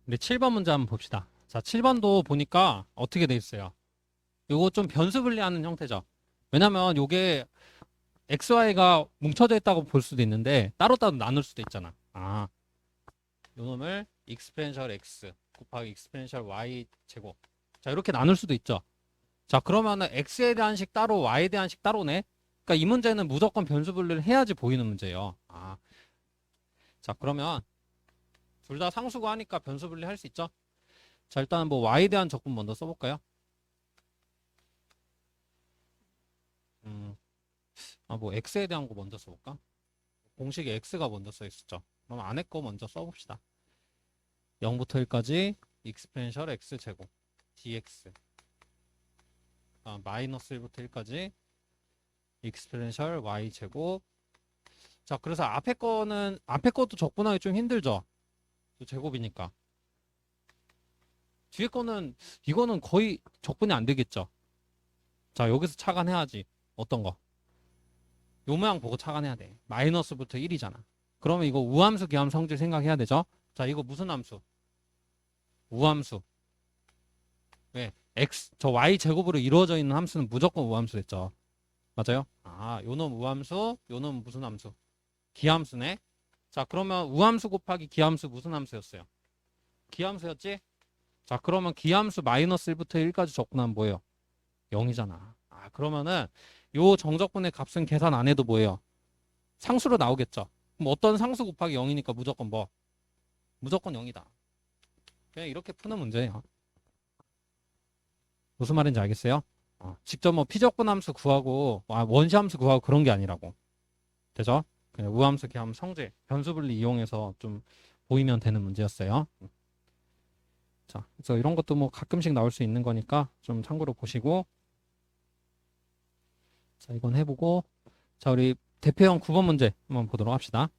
우리 7번 문제 한번 봅시다. 자, 7번도 보니까 어떻게 돼 있어요? 요거 좀 변수 분리하는 형태죠. 왜냐면 요게 XY가 뭉쳐져 있다고 볼 수도 있는데 따로따로 나눌 수도 있잖아. 아, 요 놈을 익스포넨셜 X 곱하기 익스포넨셜 Y 제곱. 자, 이렇게 나눌 수도 있죠. 자, 그러면은 X에 대한 식 따로 Y에 대한 식 따로네. 그러니까 이 문제는 무조건 변수 분리를 해야지 보이는 문제예요. 아, 자, 그러면 둘 다 상수고 하니까 변수 분리 할 수 있죠. 자, 일단 뭐 Y에 대한 적분 먼저 써볼까요? 음, 뭐 X에 대한 거 먼저 써볼까? 공식에 X가 먼저 써 있었죠. 그럼 안에 거 먼저 써봅시다. 0부터 1까지 익스포넨셜 X 제곱 dx 마이너스 1부터 1까지 익스포넨셜 Y 제곱. 자, 그래서 앞에 것도 적분하기 좀 힘들죠. 또 제곱이니까. 뒤에 거는 이거는 거의 적분이 안 되겠죠. 자, 여기서 차관해야지. 어떤 거? 요 모양 보고 차관해야 돼. 마이너스부터 1이잖아. 그러면 이거 우함수, 기함, 성질 생각해야 되죠. 자, 이거 무슨 함수? 우함수. 왜? 저 Y 제곱으로 이루어져 있는 함수는 무조건 우함수 됐죠. 맞아요? 아, 요놈 우함수, 요놈 무슨 함수? 기함수네. 자, 그러면 우함수 곱하기 기함수 무슨 함수였어요? 기함수였지? 자, 그러면 기함수 마이너스 1부터 1까지 적분하면 뭐예요? 0이잖아. 아, 그러면은 요 정적분의 값은 계산 안 해도 뭐예요? 상수로 나오겠죠. 그럼 어떤 상수 곱하기 0이니까 무조건 뭐? 무조건 0이다. 그냥 이렇게 푸는 문제예요. 무슨 말인지 알겠어요? 직접 뭐 피적분 함수 구하고 원시 함수 구하고 그런 게 아니라고. 되죠? 그냥 우함수, 기함, 성질, 변수 분리 이용해서 좀 보이면 되는 문제였어요. 자, 그래서 이런 것도 뭐 가끔씩 나올 수 있는 거니까 좀 참고로 보시고. 자, 이건 해보고. 자, 우리 대표형 9번 문제 한번 보도록 합시다.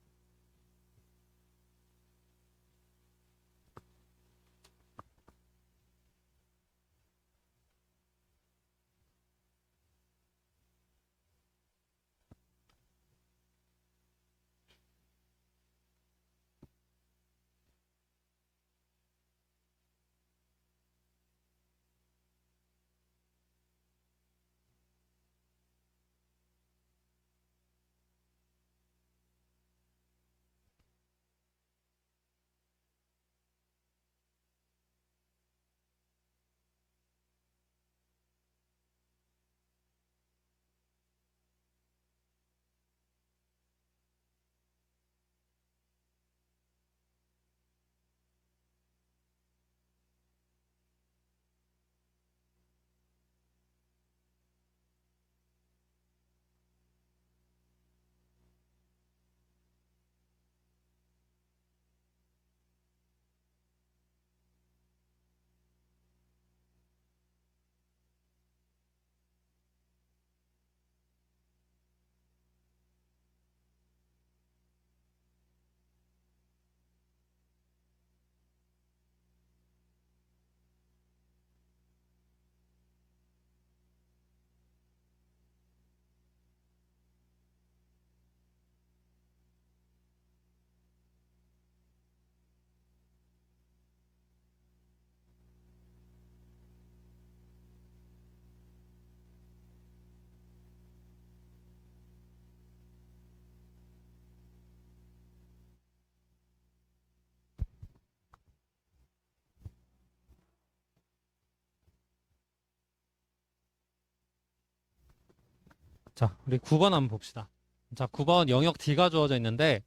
자, 우리 9번 한번 봅시다. 자, 9번 영역 D가 주어져 있는데,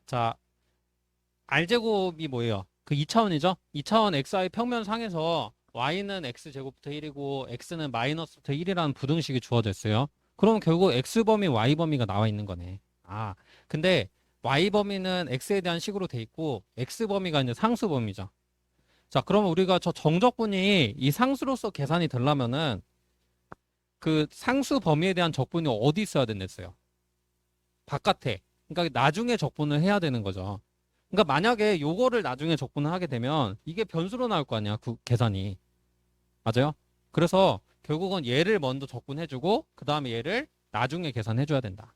자, R제곱이 뭐예요? 그 2차원이죠? 2차원 XY 평면상에서 Y는 X제곱부터 1이고 X는 마이너스부터 1이라는 부등식이 주어져 있어요. 그럼 결국 X범위, Y범위가 나와 있는 거네. 아, 근데 Y범위는 X에 대한 식으로 돼 있고 X범위가 이제 상수범위죠. 자, 그러면 우리가 저 정적분이 이 상수로서 계산이 되려면은 그 상수 범위에 대한 적분이 어디 있어야 된댔어요? 바깥에. 그러니까 나중에 적분을 해야 되는 거죠. 그러니까 만약에 요거를 나중에 적분을 하게 되면 이게 변수로 나올 거 아니야, 그 계산이. 맞아요? 그래서 결국은 얘를 먼저 적분해주고 그 다음에 얘를 나중에 계산해줘야 된다.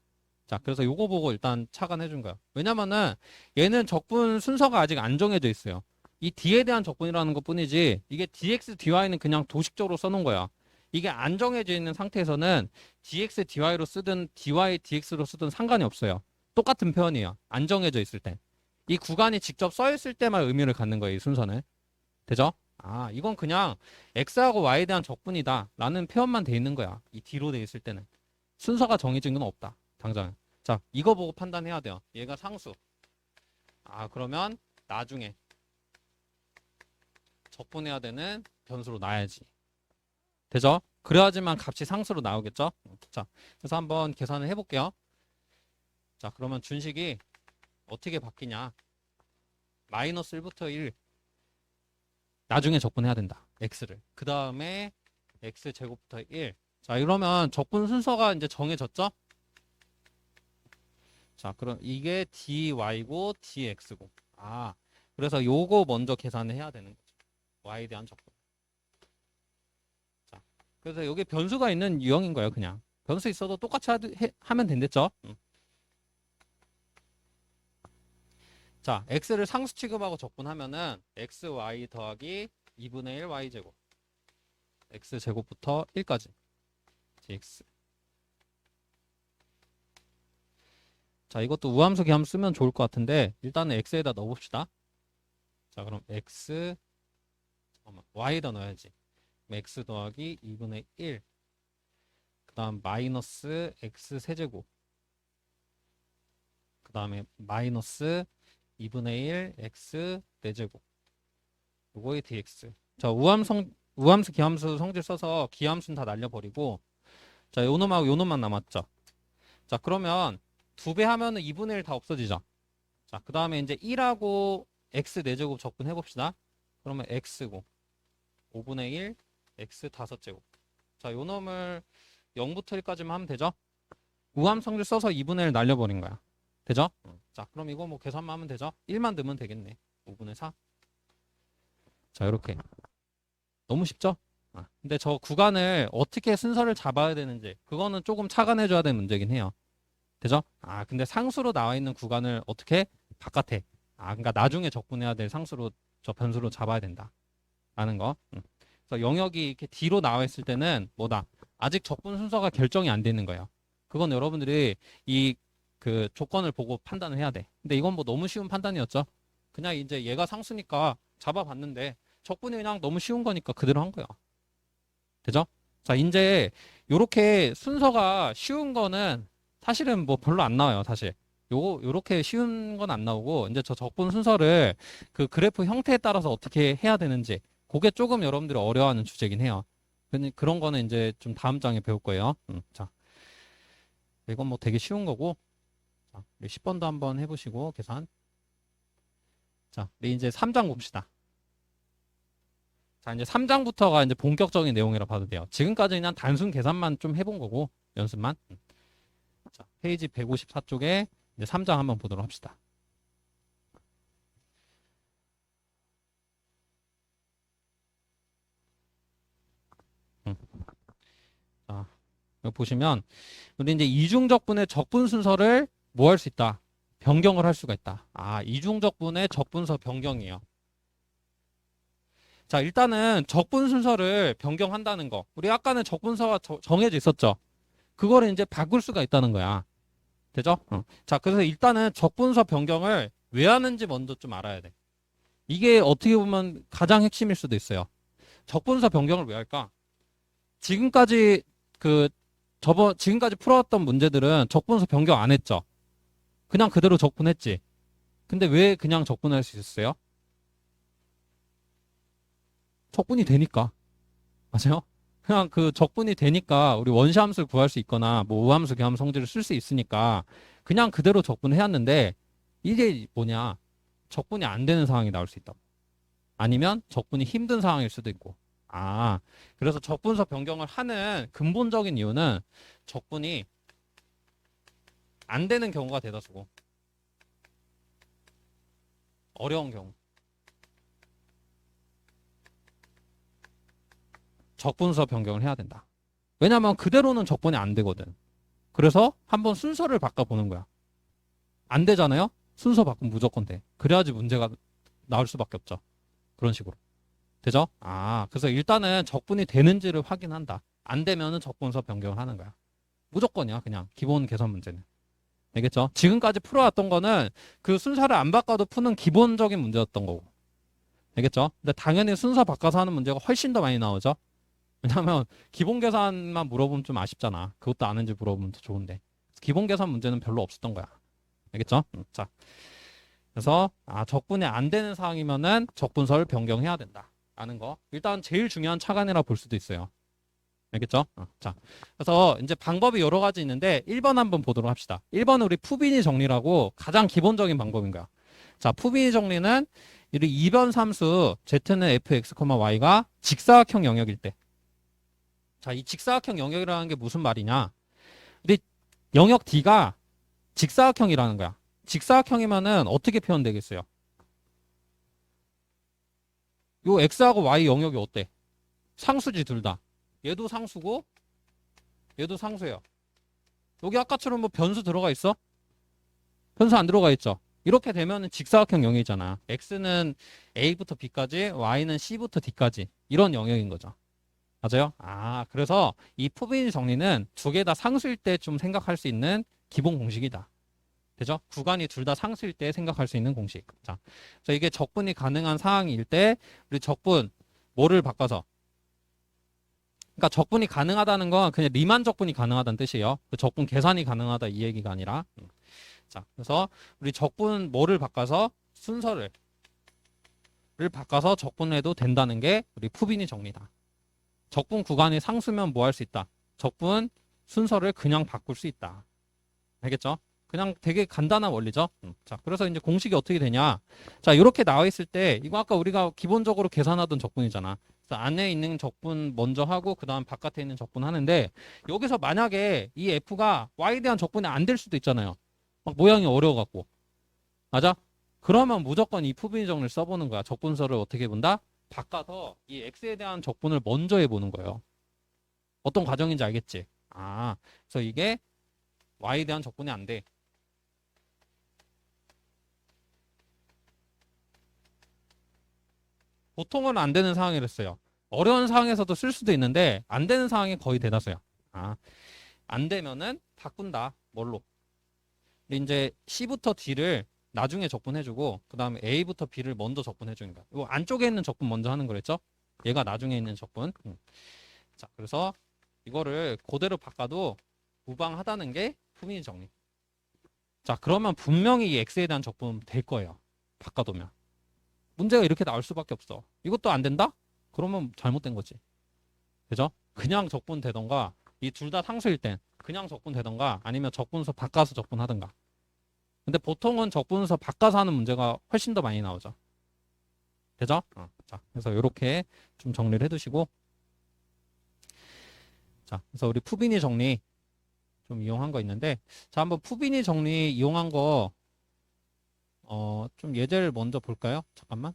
자, 그래서 요거 보고 일단 착안해준 거야. 왜냐면은 얘는 적분 순서가 아직 안 정해져 있어요. 이 d에 대한 적분이라는 것 뿐이지 이게 dx, dy는 그냥 도식적으로 써놓은 거야. 이게 안 정해져 있는 상태에서는 dx, dy로 쓰든 dy, dx로 쓰든 상관이 없어요. 똑같은 표현이에요. 안 정해져 있을 때. 이 구간이 직접 써 있을 때만 의미를 갖는 거예요. 이 순서는. 되죠? 아, 이건 그냥 x하고 y에 대한 적분이다 라는 표현만 돼 있는 거야. 이 d로 돼 있을 때는. 순서가 정해진 건 없다. 당장. 자, 이거 보고 판단해야 돼요. 얘가 상수. 아, 그러면 나중에 적분해야 되는 변수로 놔야지. 되죠? 그래야지만 값이 상수로 나오겠죠? 자, 그래서 한번 계산을 해볼게요. 자, 그러면 준식이 어떻게 바뀌냐? 마이너스 1부터 1. 나중에 적분해야 된다. x를. 그 다음에 x제곱부터 1. 자, 이러면 적분 순서가 이제 정해졌죠? 자, 그럼 이게 dy고 dx고. 아, 그래서 요거 먼저 계산을 해야 되는 거죠. y에 대한 적분. 자, 그래서 여기 변수가 있는 유형인 거예요, 그냥. 변수 있어도 똑같이 하면 된댔죠? 자, x를 상수 취급하고 적분하면은 xy 더하기 2분의 1 y제곱. x제곱부터 1까지. dx. 자, 이것도 우함수 기함 쓰면 좋을 것 같은데 일단은 x에다 넣어봅시다. 자, 그럼 x, 잠깐만, y에다 넣어야지. 그럼 x 더하기 2분의 1. 그 다음 마이너스 x 세제곱. 그 다음에 마이너스 2분의 1 x 4제곱. 요거의 dx. 자, 우함수 기함수 성질 써서 기함수는 다 날려버리고, 자, 요 놈하고 요 놈만 남았죠. 자, 그러면 2배 하면은 2분의 1 다 없어지죠. 자, 그 다음에 이제 1하고 x 4제곱 적분해봅시다. 그러면 x고 5분의 1 x 5제곱. 자, 요 놈을 0부터 1까지만 하면 되죠. 우함 성질 써서 2분의 1 날려버린 거야. 되죠? 자, 그럼 이거 뭐 계산만 하면 되죠? 1만 넣으면 되겠네. 5분의 4. 자, 이렇게. 너무 쉽죠? 아, 근데 저 구간을 어떻게 순서를 잡아야 되는지 그거는 조금 착안해줘야 되는 문제긴 해요. 되죠? 아, 근데 상수로 나와 있는 구간을 어떻게 바깥에, 아, 그러니까 나중에 적분해야 될 상수로, 저 변수로 잡아야 된다 라는 거. 그래서 영역이 이렇게 D로 나와 있을 때는 뭐다? 아직 적분 순서가 결정이 안 되는 거예요. 그건 여러분들이 이 그 조건을 보고 판단을 해야 돼. 근데 이건 뭐 너무 쉬운 판단이었죠. 그냥 이제 얘가 상수니까 잡아봤는데 적분이 그냥 너무 쉬운 거니까 그대로 한 거야. 되죠? 자, 이제 요렇게 순서가 쉬운 거는 사실은 뭐 별로 안 나와요, 사실. 요렇게 쉬운 건 안 나오고, 이제 저 적분 순서를 그 그래프 형태에 따라서 어떻게 해야 되는지, 그게 조금 여러분들이 어려워하는 주제긴 해요. 그런 거는 이제 좀 다음 장에 배울 거예요. 자, 이건 뭐 되게 쉬운 거고, 자, 우리 10번도 한번 해보시고, 계산. 자, 우리 이제 3장 봅시다. 자, 이제 3장부터가 이제 본격적인 내용이라 봐도 돼요. 지금까지 그냥 단순 계산만 좀 해본 거고, 연습만. 자, 페이지 154쪽에 이제 3장 한번 보도록 합시다. 자, 여기 보시면, 우리 이제 이중적분의 적분 순서를 뭐 할 수 있다? 변경을 할 수가 있다. 아, 이중적분의 적분서 변경이에요. 자, 일단은 적분 순서를 변경한다는 거. 우리 아까는 적분서가 정해져 있었죠. 그거를 이제 바꿀 수가 있다는 거야. 되죠? 자, 그래서 일단은 적분서 변경을 왜 하는지 먼저 좀 알아야 돼. 이게 어떻게 보면 가장 핵심일 수도 있어요. 적분서 변경을 왜 할까? 지금까지 지금까지 풀어왔던 문제들은 적분서 변경 안 했죠. 그냥 그대로 적분했지. 근데 왜 그냥 적분할 수 있었어요? 적분이 되니까. 맞아요? 그냥 그 적분이 되니까 우리 원시함수를 구할 수 있거나 뭐 우함수, 계함 성질을 쓸 수 있으니까 그냥 그대로 적분해왔는데 이게 뭐냐? 적분이 안 되는 상황이 나올 수 있다고. 아니면 적분이 힘든 상황일 수도 있고. 아, 그래서 적분서 변경을 하는 근본적인 이유는 적분이 안 되는 경우가 대다수고 어려운 경우. 적분서 변경을 해야 된다. 왜냐면 그대로는 적분이 안 되거든. 그래서 한번 순서를 바꿔보는 거야. 안 되잖아요? 순서 바꾸면 무조건 돼. 그래야지 문제가 나올 수밖에 없죠. 그런 식으로. 되죠? 아, 그래서 일단은 적분이 되는지를 확인한다. 안 되면은 적분서 변경을 하는 거야. 무조건이야, 그냥. 기본 계산 문제는. 알겠죠? 지금까지 풀어왔던 거는 그 순서를 안 바꿔도 푸는 기본적인 문제였던 거고. 알겠죠? 근데 당연히 순서 바꿔서 하는 문제가 훨씬 더 많이 나오죠? 왜냐면 기본 계산만 물어보면 좀 아쉽잖아. 그것도 아는지 물어보면 더 좋은데. 기본 계산 문제는 별로 없었던 거야. 알겠죠? 자. 그래서 적분이 안 되는 사항이면은 적분서를 변경해야 된다. 라는 거. 일단 제일 중요한 차관이라 볼 수도 있어요. 알겠죠? 자. 그래서 이제 방법이 여러 가지 있는데 1번 한번 보도록 합시다. 1번은 우리 푸비니 정리라고 가장 기본적인 방법인 거야. 자, 푸비니 정리는 이 이변 함수 z는 fx, y가 직사각형 영역일 때. 자, 이 직사각형 영역이라는 게 무슨 말이냐? 우리 영역 D가 직사각형이라는 거야. 직사각형이면은 어떻게 표현되겠어요? 요 x하고 y 영역이 어때? 상수지 둘 다. 얘도 상수고 얘도 상수예요. 여기 아까처럼 뭐 변수 들어가 있어? 변수 안 들어가 있죠. 이렇게 되면은 직사각형 영역이잖아. x는 a부터 b까지, y는 c부터 d까지 이런 영역인 거죠. 맞아요? 그래서 이 푸비니 정리는 두 개 다 상수일 때 좀 생각할 수 있는 기본 공식이다. 되죠? 구간이 둘 다 상수일 때 생각할 수 있는 공식. 자, 그래서 이게 적분이 가능한 상황일 때 우리 적분 뭐를 바꿔서 그러니까 적분이 가능하다는 건 그냥 리만 적분이 가능하다는 뜻이에요. 그 적분 계산이 가능하다 이 얘기가 아니라. 자, 그래서 우리 적분 뭐를 바꿔서 순서를 바꿔서 적분해도 된다는 게 우리 푸비니 정리다. 적분 구간이 상수면 뭐 할 수 있다? 적분 순서를 그냥 바꿀 수 있다. 알겠죠? 그냥 되게 간단한 원리죠. 자, 그래서 이제 공식이 어떻게 되냐? 자, 이렇게 나와 있을 때 이거 아까 우리가 기본적으로 계산하던 적분이잖아. 그래서 안에 있는 적분 먼저 하고 그다음 바깥에 있는 적분 하는데 여기서 만약에 이 f가 y에 대한 적분이 안 될 수도 있잖아요. 막 모양이 어려워갖고. 맞아? 그러면 무조건 이 푸비니 정리를 써보는 거야. 적분서를 어떻게 본다? 바꿔서 이 x에 대한 적분을 먼저 해보는 거예요. 어떤 과정인지 알겠지? 그래서 이게 y에 대한 적분이 안 돼. 보통은 안 되는 상황이랬어요. 어려운 상황에서도 쓸 수도 있는데 안 되는 상황이 거의 대다수야. 안 되면은 바꾼다. 뭘로? 이제 C부터 D를 나중에 적분해주고 그 다음에 A부터 B를 먼저 적분해주는 거야. 이거 안쪽에 있는 적분 먼저 하는 거랬죠? 얘가 나중에 있는 적분. 자, 그래서 이거를 그대로 바꿔도 무방하다는 게 푸비니 정리. 자, 그러면 분명히 이 X에 대한 적분 될 거예요. 바꿔두면. 문제가 이렇게 나올 수밖에 없어. 이것도 안 된다? 그러면 잘못된 거지. 그죠? 그냥 적분되던가 이 둘 다 상수일 땐 그냥 적분되던가 아니면 적분서 바꿔서 적분하던가. 근데 보통은 적분서 바꿔서 하는 문제가 훨씬 더 많이 나오죠. 되죠? 자, 그래서 이렇게 좀 정리를 해두시고 자, 그래서 우리 푸비니 정리 좀 이용한 거 있는데 자, 한번 푸비니 정리 이용한 거 좀 예제를 먼저 볼까요? 잠깐만.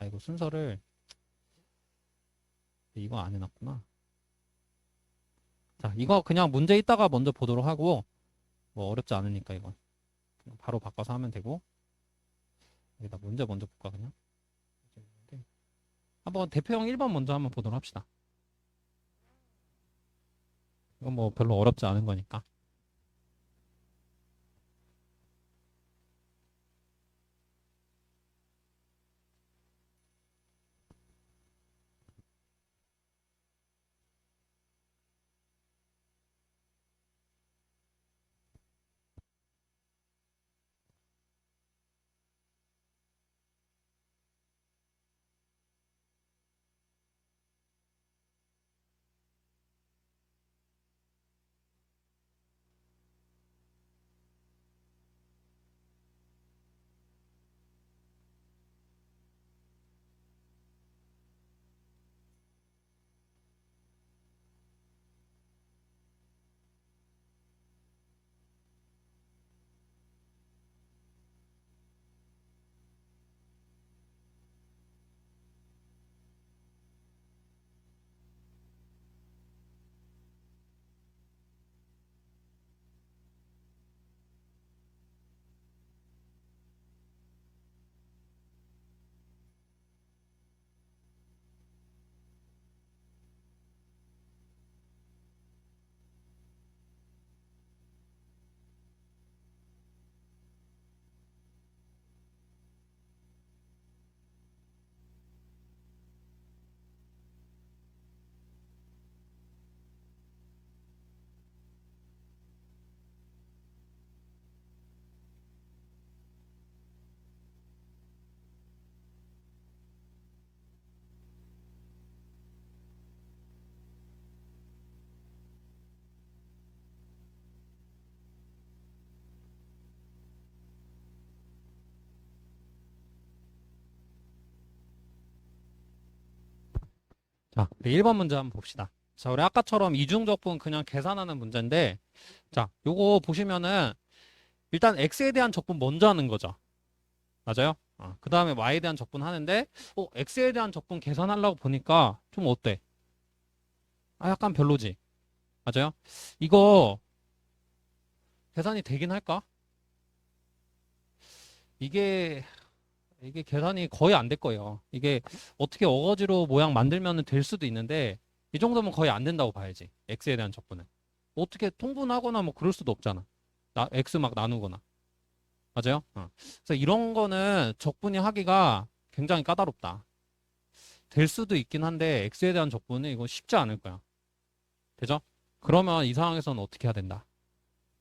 이거 순서를 이거 안 해놨구나. 자, 이거 그냥 문제 있다가 먼저 보도록 하고 뭐 어렵지 않으니까 이건 그냥 바로 바꿔서 하면 되고 여기다 문제 먼저 볼까 그냥 한번 대표형 1번 먼저 한번 보도록 합시다. 이건 뭐 별로 어렵지 않은 거니까. 자, 우리 1번 문제 한번 봅시다. 자, 우리 아까처럼 이중적분 그냥 계산하는 문제인데, 자, 요거 보시면은 일단 x에 대한 적분 먼저 하는 거죠. 맞아요? 그 다음에 y에 대한 적분 하는데, x에 대한 적분 계산하려고 보니까 좀 어때? 약간 별로지. 맞아요? 이거 계산이 되긴 할까? 이게 계산이 거의 안 될 거예요. 이게 어떻게 어거지로 모양 만들면 될 수도 있는데 이 정도면 거의 안 된다고 봐야지. x에 대한 적분은. 어떻게 통분하거나 뭐 그럴 수도 없잖아. x 막 나누거나. 맞아요? 그래서 이런 거는 적분이 하기가 굉장히 까다롭다. 될 수도 있긴 한데 x에 대한 적분은 이건 쉽지 않을 거야. 되죠? 그러면 이 상황에서는 어떻게 해야 된다?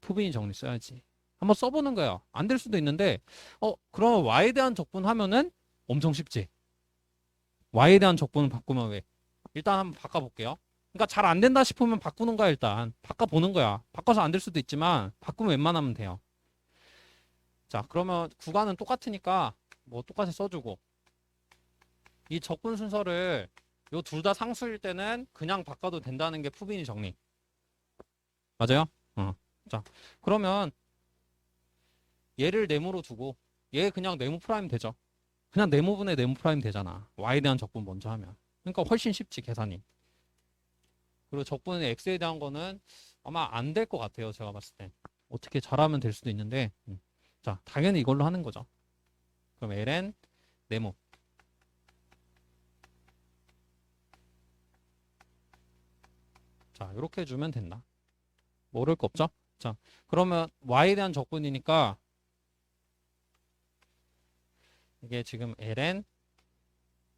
푸빈이 정리 써야지. 한번 써보는 거예요. 안 될 수도 있는데, 그럼 y에 대한 적분 하면은 엄청 쉽지. y에 대한 적분을 바꾸면 왜? 일단 한번 바꿔볼게요. 그러니까 잘 안 된다 싶으면 바꾸는 거야, 일단. 바꿔보는 거야. 바꿔서 안 될 수도 있지만, 바꾸면 웬만하면 돼요. 자, 그러면 구간은 똑같으니까, 뭐 똑같이 써주고. 이 적분 순서를 요 둘 다 상수일 때는 그냥 바꿔도 된다는 게 푸빈이 정리. 맞아요? 자, 그러면 얘를 네모로 두고 얘 그냥 네모 프라임 되죠. 그냥 네모분의 네모 프라임 되잖아. y에 대한 적분 먼저 하면. 그러니까 훨씬 쉽지 계산이. 그리고 적분의 x에 대한 거는 아마 안 될 것 같아요. 제가 봤을 때. 어떻게 잘하면 될 수도 있는데 자 당연히 이걸로 하는 거죠. 그럼 ln 네모. 자 이렇게 해주면 된다. 모를 거 없죠? 자 그러면 y에 대한 적분이니까 이게 지금 ln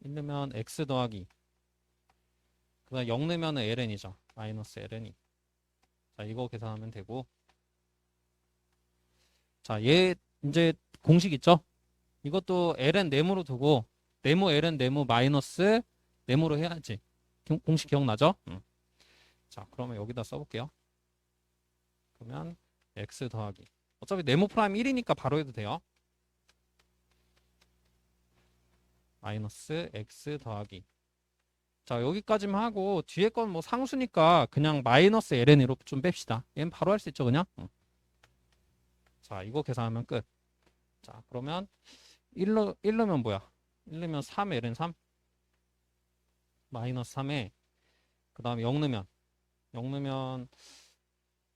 1 넣으면 x 더하기 그 다음 0 넣으면 ln이죠. 마이너스 ln이. 자 이거 계산하면 되고 자 얘 이제 공식 있죠? 이것도 ln 네모로 두고 네모 ln 네모 마이너스 네모로 해야지. 공식 기억나죠? 자 그러면 여기다 써볼게요. 그러면 x 더하기 어차피 네모 프라임 1이니까 바로 해도 돼요. 마이너스 x 더하기 자 여기까지만 하고 뒤에 건 뭐 상수니까 그냥 마이너스 ln으로 좀 뺍시다. 얘는 바로 할 수 있죠 그냥. 자 이거 계산하면 끝. 자 그러면 1 넣으면 뭐야? 1 넣으면 3 ln 3 마이너스 3에 그 다음에 0 넣으면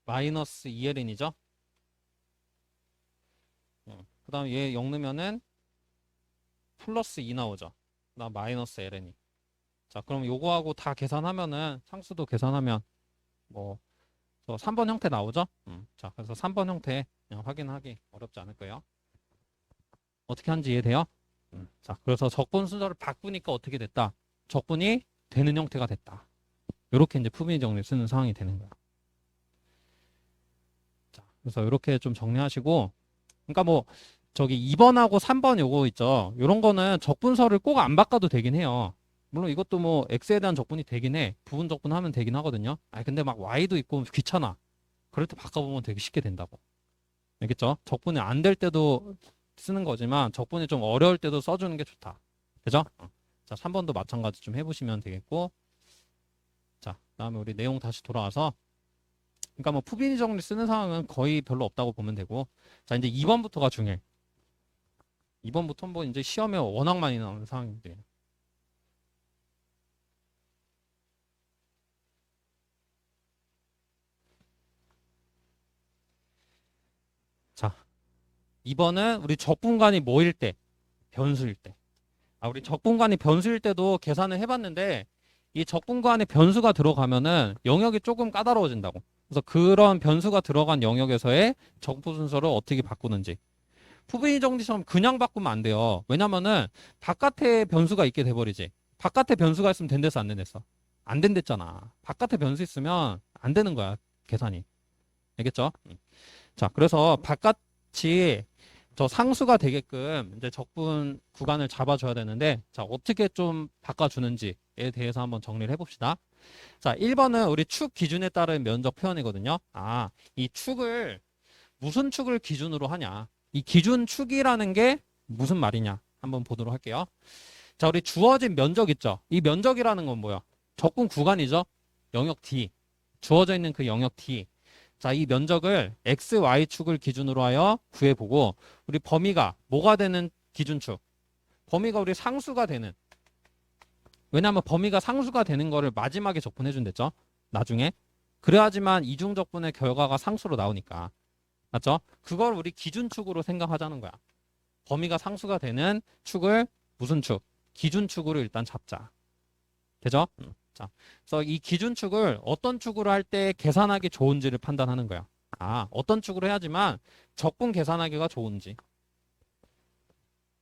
마이너스 2ln이죠. 그 다음에 얘 0 넣으면은 플러스 2 나오죠. 그 다음 마이너스 ln이. 자 그럼 요거하고 다 계산하면은 상수도 계산하면 뭐 3번 형태 나오죠? 자 그래서 3번 형태 그냥 확인하기 어렵지 않을 거예요. 어떻게 하는지 이해돼요? 자 그래서 적분 순서를 바꾸니까 어떻게 됐다? 적분이 되는 형태가 됐다. 이렇게 이제 푸빈이 정리를 쓰는 상황이 되는 거야. 자 그래서 이렇게 좀 정리하시고 그러니까 뭐 저기 2번하고 3번 요거 있죠. 요런 거는 적분서를 꼭 안 바꿔도 되긴 해요. 물론 이것도 뭐 x에 대한 적분이 되긴 해. 부분 적분하면 되긴 하거든요. 근데 막 y도 있고 귀찮아. 그럴 때 바꿔보면 되게 쉽게 된다고. 알겠죠? 적분이 안 될 때도 쓰는 거지만 적분이 좀 어려울 때도 써주는 게 좋다. 그죠? 자, 3번도 마찬가지 좀 해보시면 되겠고. 자, 그다음에 우리 내용 다시 돌아와서 그러니까 뭐 푸빈이 정리 쓰는 상황은 거의 별로 없다고 보면 되고. 자, 이제 2번부터가 중요해. 2번부터 뭐 이제 시험에 워낙 많이 나오는 상황인데. 자, 2번은 우리 적분간이 뭐일 때? 변수일 때. 우리 적분간이 변수일 때도 계산을 해봤는데 이 적분간에 변수가 들어가면은 영역이 조금 까다로워진다고. 그래서 그런 변수가 들어간 영역에서의 적분 순서를 어떻게 바꾸는지. 푸빈이 정리처럼 그냥 바꾸면 안 돼요. 왜냐면은 바깥에 변수가 있게 돼버리지. 바깥에 변수가 있으면 된댔어, 안 된댔어? 안 된댔잖아. 바깥에 변수 있으면 안 되는 거야, 계산이. 알겠죠? 자, 그래서 바깥이 저 상수가 되게끔 이제 적분 구간을 잡아줘야 되는데, 자, 어떻게 좀 바꿔주는지에 대해서 한번 정리를 해봅시다. 자, 1번은 우리 축 기준에 따른 면적 표현이거든요. 이 축을, 무슨 축을 기준으로 하냐. 이 기준 축이라는 게 무슨 말이냐. 한번 보도록 할게요. 자, 우리 주어진 면적 있죠. 이 면적이라는 건 뭐야? 적분 구간이죠. 영역 D. 주어져 있는 그 영역 D. 자, 이 면적을 X, Y축을 기준으로 하여 구해보고 우리 범위가 뭐가 되는 기준축? 범위가 우리 상수가 되는. 왜냐하면 범위가 상수가 되는 거를 마지막에 적분해준댔죠. 나중에. 그래야지만 이중적분의 결과가 상수로 나오니까. 맞죠? 그걸 우리 기준축으로 생각하자는 거야. 범위가 상수가 되는 축을 무슨 축? 기준축으로 일단 잡자. 되죠? 자, 그래서 이 기준축을 어떤 축으로 할 때 계산하기 좋은지를 판단하는 거야. 아, 어떤 축으로 해야지만 적분 계산하기가 좋은지.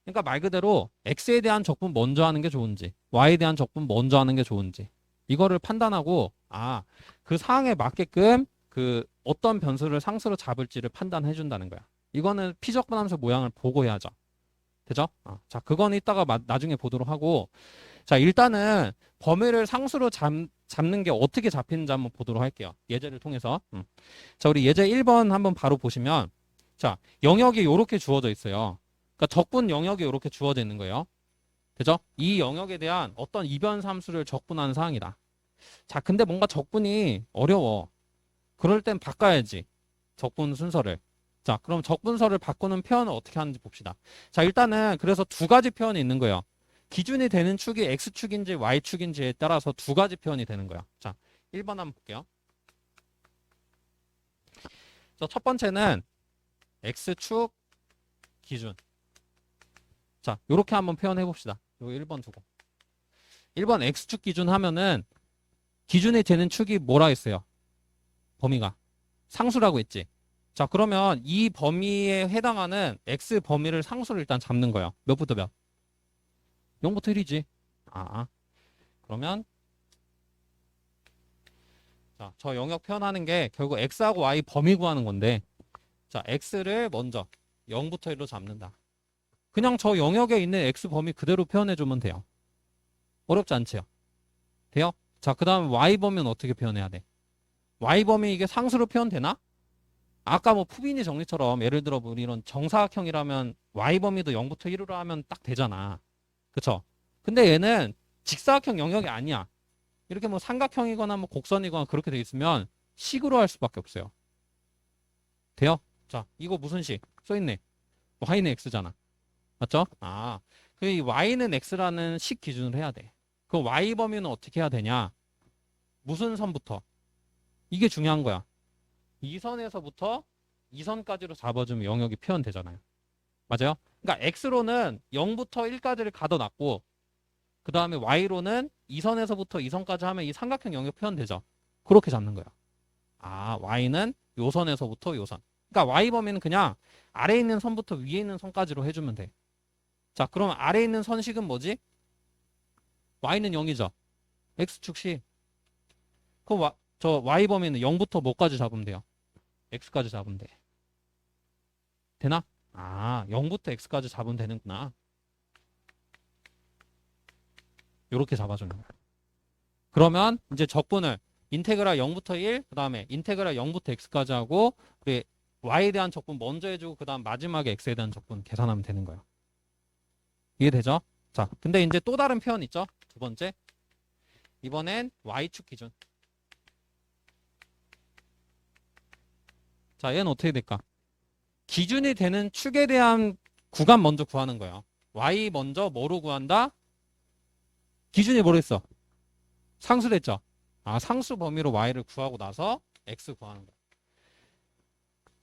그러니까 말 그대로 x에 대한 적분 먼저 하는 게 좋은지, y에 대한 적분 먼저 하는 게 좋은지. 이거를 판단하고, 아, 그 사항에 맞게끔 그 어떤 변수를 상수로 잡을지를 판단해 준다는 거야. 이거는 피적분함수 모양을 보고 해야죠. 되죠? 자, 그건 이따가 나중에 보도록 하고, 자, 일단은 범위를 상수로 잡는 게 어떻게 잡히는지 한번 보도록 할게요. 예제를 통해서. 자, 우리 예제 1번 한번 바로 보시면, 자, 영역이 이렇게 주어져 있어요. 그러니까 적분 영역이 이렇게 주어져 있는 거예요. 그죠? 이 영역에 대한 어떤 이변 함수를 적분하는 사항이다. 자, 근데 뭔가 적분이 어려워. 그럴 땐 바꿔야지. 적분 순서를. 자, 그럼 적분서를 바꾸는 표현을 어떻게 하는지 봅시다. 자, 일단은 그래서 두 가지 표현이 있는 거예요. 기준이 되는 축이 X축인지 Y축인지에 따라서 두 가지 표현이 되는 거야. 자, 1번 한번 볼게요. 첫 번째는 X축 기준. 자, 요렇게 한번 표현해 봅시다. 요 1번 두고. 1번 X축 기준 하면은 기준이 되는 축이 뭐라 했어요? 범위가. 상수라고 했지. 자, 그러면 이 범위에 해당하는 X 범위를 상수를 일단 잡는 거예요. 몇부터 몇? 0부터 1이지. 아, 그러면 자, 저 영역 표현하는 게 결국 X하고 Y 범위 구하는 건데, 자, X를 먼저 0부터 1로 잡는다. 그냥 저 영역에 있는 X 범위 그대로 표현해주면 돼요. 어렵지 않지요? 돼요? 자, 그 다음 Y 범위는 어떻게 표현해야 돼? Y 범위 이게 상수로 표현되나? 아까 뭐 푸비니 정리처럼 예를 들어 우리 이런 정사각형이라면 Y 범위도 0부터 1으로 하면 딱 되잖아. 그쵸? 근데 얘는 직사각형 영역이 아니야. 이렇게 뭐 삼각형이거나 뭐 곡선이거나 그렇게 돼 있으면 식으로 할 수밖에 없어요. 돼요? 자, 이거 무슨 식? 써있네. Y는 X잖아. 맞죠? 아, 그 이 Y는 X라는 식 기준으로 해야 돼. 그 Y 범위는 어떻게 해야 되냐? 무슨 선부터? 이게 중요한 거야. 이 선에서부터 이 선까지로 잡아주면 영역이 표현되잖아요. 맞아요? 그러니까 X로는 0부터 1까지를 가둬놨고, 그 다음에 Y로는 이 선에서부터 이 선까지 하면 이 삼각형 영역 표현되죠. 그렇게 잡는 거야. 아, Y는 요 선에서부터 요 선. 그러니까 Y 범위는 그냥 아래에 있는 선부터 위에 있는 선까지로 해주면 돼. 자, 그럼 아래에 있는 선식은 뭐지? Y는 0이죠. X축식. 그럼 저 Y 범위는 0부터 뭐까지 잡으면 돼요? X까지 잡으면 돼. 되나? 아, 0부터 X까지 잡으면 되는구나. 요렇게 잡아주는 거야. 그러면 이제 적분을 인테그랄 0부터 1, 그 다음에 인테그랄 0부터 X까지 하고 우리 Y에 대한 적분 먼저 해주고 그 다음 마지막에 X에 대한 적분 계산하면 되는 거예요. 이해되죠? 자, 근데 이제 또 다른 표현 있죠? 두 번째. 이번엔 Y축 기준. 자, 얘는 어떻게 될까? 기준이 되는 축에 대한 구간 먼저 구하는 거예요. Y 먼저 뭐로 구한다? 기준이 뭐로 했어? 상수 됐죠? 아, 상수 범위로 Y를 구하고 나서 X 구하는 거야.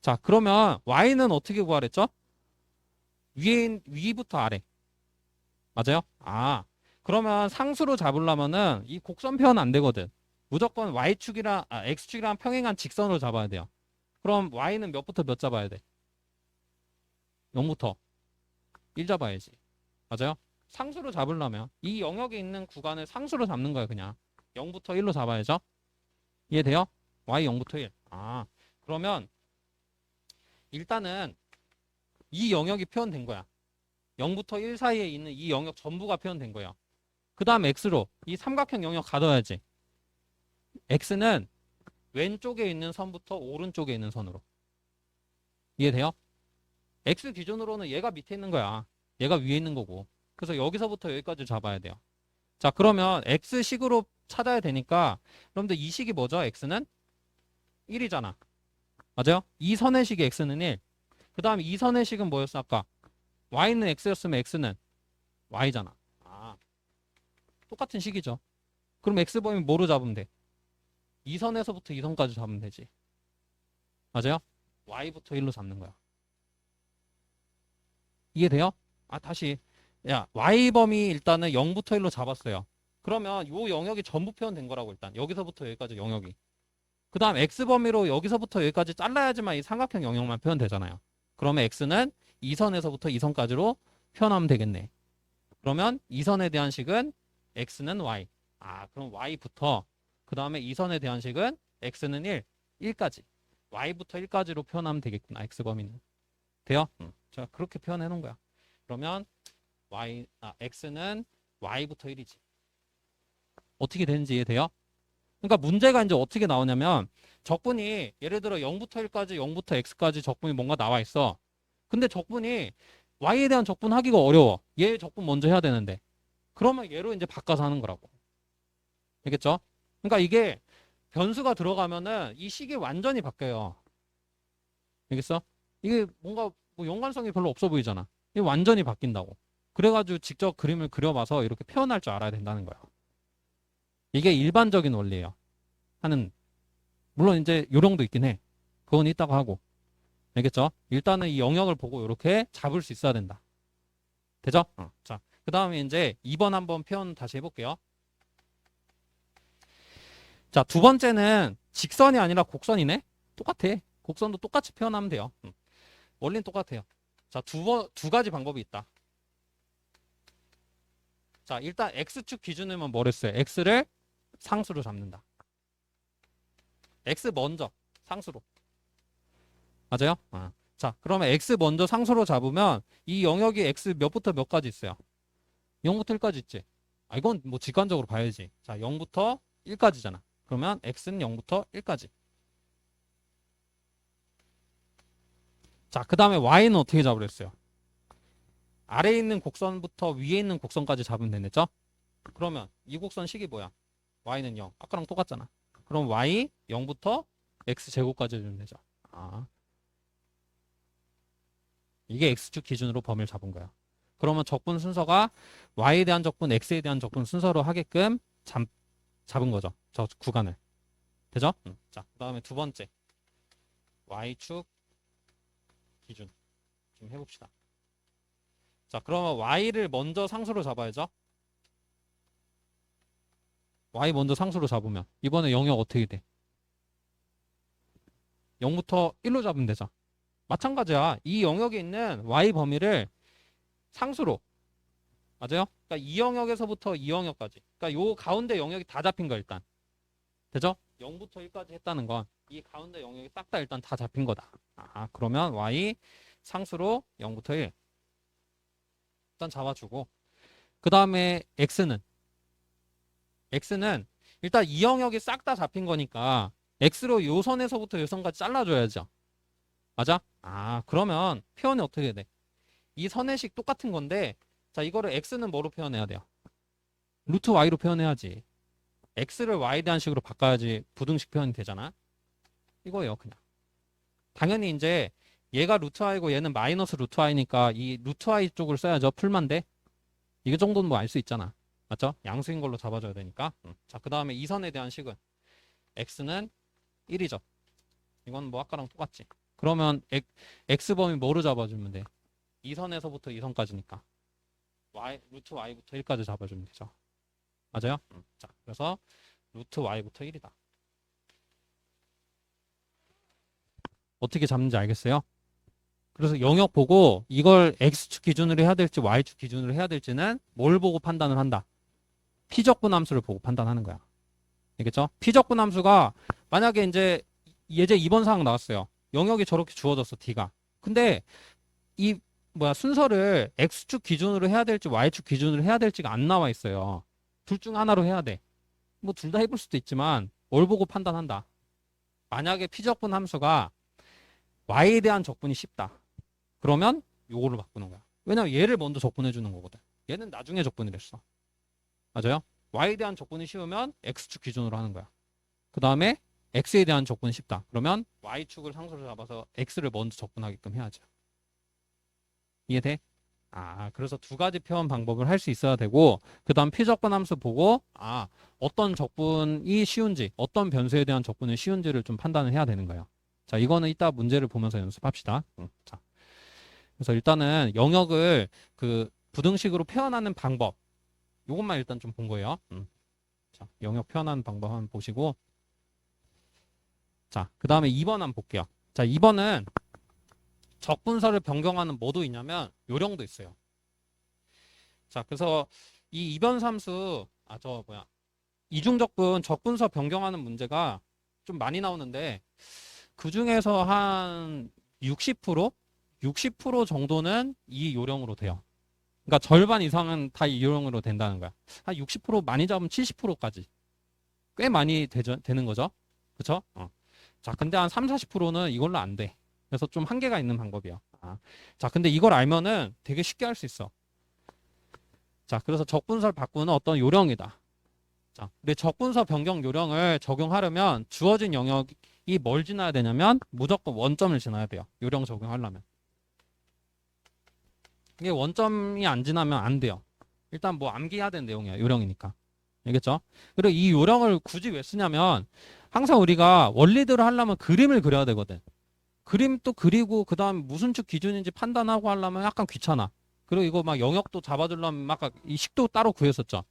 자, 그러면 Y는 어떻게 구하랬죠? 위부터 아래. 맞아요? 아, 그러면 상수로 잡으려면은 이 곡선 표현 안 되거든. 무조건 X축이랑 평행한 직선으로 잡아야 돼요. 그럼 Y는 몇부터 몇 잡아야 돼? 0부터 1 잡아야지. 맞아요? 상수로 잡으려면 이 영역에 있는 구간을 상수로 잡는 거예요. 그냥 0부터 1로 잡아야죠. 이해돼요? Y 0부터 1. 아, 그러면 일단은 이 영역이 표현된 거야. 0부터 1 사이에 있는 이 영역 전부가 표현된 거예요. 그 다음 X로 이 삼각형 영역 가둬야지. X는 왼쪽에 있는 선부터 오른쪽에 있는 선으로. 이해돼요? X 기준으로는 얘가 밑에 있는 거야. 얘가 위에 있는 거고. 그래서 여기서부터 여기까지 잡아야 돼요. 자, 그러면 X식으로 찾아야 되니까 여러분들 이 식이 뭐죠? x는 1이잖아. 맞아요? 이 선의 식이 x는 1. 그 다음에 이 선의 식은 뭐였어? 아까 y는 x였으면 x는 y잖아. 아, 똑같은 식이죠. 그럼 x 범위 뭐로 잡으면 돼? 이 선에서부터 이 선까지 잡으면 되지. 맞아요? y부터 1로 잡는 거야. 이해돼요? 아, 다시. 야, y 범위 일단은 0부터 1로 잡았어요. 그러면 요 영역이 전부 표현된 거라고 일단. 여기서부터 여기까지 영역이. 그 다음 x 범위로 여기서부터 여기까지 잘라야지만 이 삼각형 영역만 표현되잖아요. 그러면 x는 이 선에서부터 이 선까지로 표현하면 되겠네. 그러면 이 선에 대한 식은 x는 y. 아, 그럼 y부터 그 다음에 이 선에 대한 식은 x는 1, 1까지. y부터 1까지로 표현하면 되겠구나. x 범위는. 돼요? 자, 그렇게 표현해 놓은 거야. 그러면 x는 y부터 1이지. 어떻게 되는지 이해돼요? 그러니까 문제가 이제 어떻게 나오냐면 적분이 예를 들어 0부터 1까지, 0부터 x까지 적분이 뭔가 나와 있어. 근데 적분이 y에 대한 적분 하기가 어려워. 얘 적분 먼저 해야 되는데. 그러면 얘로 이제 바꿔서 하는 거라고. 알겠죠? 그러니까 이게 변수가 들어가면은 이 식이 완전히 바뀌어요. 알겠어? 이게 뭔가 뭐 연관성이 별로 없어 보이잖아. 이게 완전히 바뀐다고. 그래가지고 직접 그림을 그려봐서 이렇게 표현할 줄 알아야 된다는 거야. 이게 일반적인 원리예요. 하는 물론 이제 요령도 있긴 해. 그건 이따가 하고. 알겠죠? 일단은 이 영역을 보고 이렇게 잡을 수 있어야 된다. 되죠? 자, 그 다음에 이제 2번 한번 표현 다시 해볼게요. 자, 두 번째는 직선이 아니라 곡선이네? 똑같아. 곡선도 똑같이 표현하면 돼요. 원리는 똑같아요. 자, 두 가지 방법이 있다. 자, 일단 x축 기준으로만 뭘 했어요? x를 상수로 잡는다. x 먼저 상수로. 맞아요? 자, 그러면 x 먼저 상수로 잡으면 이 영역이 x 몇부터 몇까지 있어요? 0부터 1까지 있지. 아, 이건 뭐 직관적으로 봐야지. 자, 0부터 1까지잖아. 그러면 x는 0부터 1까지. 자, 그 다음에 y는 어떻게 잡으랬어요? 아래에 있는 곡선부터 위에 있는 곡선까지 잡으면 되겠죠? 그러면 이 곡선 식이 뭐야? y는 0. 아까랑 똑같잖아. 그럼 y 0부터 x제곱까지 해주면 되죠. 아, 이게 x축 기준으로 범위를 잡은 거야. 그러면 적분 순서가 y에 대한 적분, x에 대한 적분 순서로 하게끔 잡은 거죠. 저 구간을. 되죠? 자, 그 다음에 두 번째. y축 기준 좀 해봅시다. 자, 그러면 y를 먼저 상수로 잡아야죠. y 먼저 상수로 잡으면 이번에 영역 어떻게 돼? 0부터 1로 잡으면 되죠. 마찬가지야. 이 영역에 있는 y 범위를 상수로. 맞아요? 그러니까 이 영역에서부터 이 영역까지. 그러니까 요 가운데 영역이 다 잡힌 거 일단. 되죠? 0부터 1까지 했다는 건 이 가운데 영역이 싹 다 일단 다 잡힌 거다. 아, 그러면 y 상수로 0부터 1. 일단 잡아주고. 그 다음에 x는 일단 이 영역이 싹 다 잡힌 거니까 x로 요 선에서부터 요 선까지 잘라줘야죠. 맞아? 아, 그러면 표현이 어떻게 돼? 이 선의식 똑같은 건데 자, 이거를 x는 뭐로 표현해야 돼요? 루트 y로 표현해야지. x를 y에 대한 식으로 바꿔야지 부등식 표현이 되잖아. 이거예요, 그냥. 당연히 이제 얘가 루트 y고 얘는 마이너스 루트 y니까 이 루트 y 쪽을 써야죠. 풀만데. 이 정도는 뭐 알 수 있잖아. 맞죠? 양수인 걸로 잡아줘야 되니까. 자, 그 다음에 이 선에 대한 식은 x는 1이죠. 이건 뭐 아까랑 똑같지. 그러면 x범위 뭐로 잡아주면 돼? 이 선에서부터 이 선까지니까. 루트 y부터 1까지 잡아주면 되죠. 맞아요? 자, 그래서 루트 y부터 1이다. 어떻게 잡는지 알겠어요? 그래서 영역 보고 이걸 x축 기준으로 해야 될지 y축 기준으로 해야 될지는 뭘 보고 판단을 한다? 피적분 함수를 보고 판단하는 거야. 알겠죠? 피적분 함수가 만약에 이제 예제 2번 사항 나왔어요. 영역이 저렇게 주어졌어, d가. 근데 이 순서를 x축 기준으로 해야 될지 y축 기준으로 해야 될지가 안 나와 있어요. 둘 중 하나로 해야 돼. 뭐 둘 다 해볼 수도 있지만 뭘 보고 판단한다. 만약에 피적분 함수가 y에 대한 적분이 쉽다. 그러면 요거를 바꾸는 거야. 왜냐면 얘를 먼저 적분해 주는 거거든. 얘는 나중에 적분을 했어. 맞아요? y에 대한 적분이 쉬우면 x축 기준으로 하는 거야. 그 다음에 x에 대한 적분이 쉽다. 그러면 y축을 상수로 잡아서 x를 먼저 적분하게끔 해야죠. 이해돼? 그래서 두 가지 표현 방법을 할 수 있어야 되고, 그 다음 피적분 함수 보고, 어떤 적분이 쉬운지, 어떤 변수에 대한 적분이 쉬운지를 좀 판단을 해야 되는 거예요. 자, 이거는 이따 문제를 보면서 연습합시다. 자, 그래서 일단은 영역을 그 부등식으로 표현하는 방법, 요것만 일단 좀 본 거예요. 자, 영역 표현하는 방법 한번 보시고, 자, 그 다음에 2번 한번 볼게요. 자, 2번은 적분서를 변경하는 뭐도 있냐면 요령도 있어요. 자, 그래서 이 이변삼수, 이중적분 적분서 변경하는 문제가 좀 많이 나오는데, 그 중에서 한 60%? 60% 정도는 이 요령으로 돼요. 그러니까 절반 이상은 다 이 요령으로 된다는 거야. 한 60% 많이 잡으면 70%까지. 꽤 많이 되는 거죠. 그쵸? 자, 근데 한 3, 40%는 이걸로 안 돼. 그래서 좀 한계가 있는 방법이야. 자, 근데 이걸 알면은 되게 쉽게 할 수 있어. 자, 그래서 적분서를 바꾸는 어떤 요령이다. 자, 근데 적분서 변경 요령을 적용하려면 주어진 영역이 뭘 지나야 되냐면 무조건 원점을 지나야 돼요. 요령 적용하려면. 이게 원점이 안 지나면 안 돼요. 일단 뭐 암기해야 되는 내용이야. 요령이니까. 알겠죠? 그리고 이 요령을 굳이 왜 쓰냐면 항상 우리가 원리대로 하려면 그림을 그려야 되거든. 그림 또 그리고 그 다음 무슨 축 기준인지 판단하고 하려면 약간 귀찮아. 그리고 이거 막 영역도 잡아주려면 아까 이 식도 따로 구했었죠.